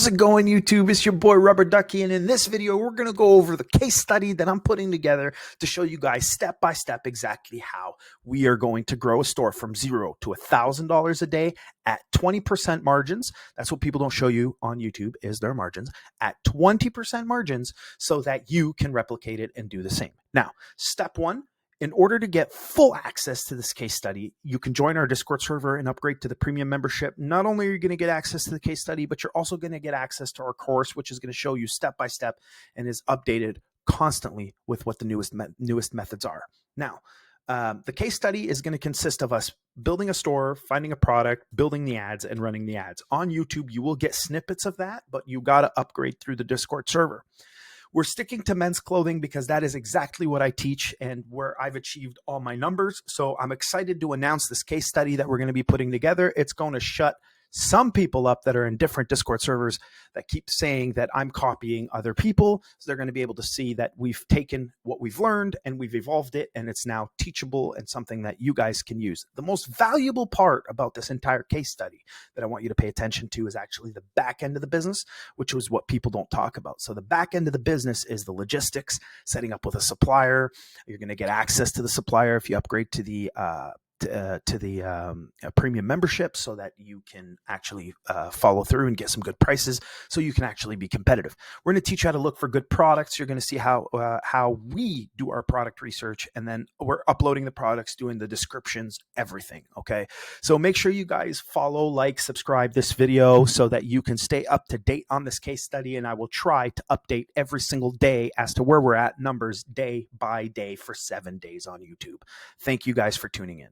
How's it going, YouTube? It's your boy Rubber Ducky, and in this video, we're going to go over the case study that I'm putting together to show you guys step by step exactly how we are going to grow a store from $0 to $1,000 a day at 20% margins. That's what people don't show you on YouTube is their margins at 20% margins so that you can replicate it and do the same. Now, step one. In order to get full access to this case study, you can join our Discord server and upgrade to the premium membership. Not only are you going to get access to the case study, but you're also going to get access to our course, which is going to show you step by step and is updated constantly with what the newest methods are. Now, the case study is going to consist of us building a store, finding a product, building the ads, and running the ads. On YouTube, you will get snippets of that, but you got to upgrade through the Discord server. We're sticking to men's clothing because that is exactly what I teach and where I've achieved all my numbers. So I'm excited to announce this case study that we're going to be putting together. It's going to shut some people up that are in different Discord servers that keep saying that I'm copying other people. So they're going to be able to see that we've taken what we've learned and we've evolved it, and it's now teachable and something that you guys can use. The most valuable part about this entire case study that I want you to pay attention to is actually the back end of the business, which is what people don't talk about. So the back end of the business is the logistics, setting up with a supplier. You're going to get access to the supplier if you upgrade to the premium membership so that you can actually follow through and get some good prices so you can actually be competitive. We're going to teach you how to look for good products. You're going to see how we do our product research, and then we're uploading the products, doing the descriptions, everything. Okay. So make sure you guys follow, like, subscribe this video so that you can stay up to date on this case study. And I will try to update every single day as to where we're at, numbers day by day for 7 days on YouTube. Thank you guys for tuning in.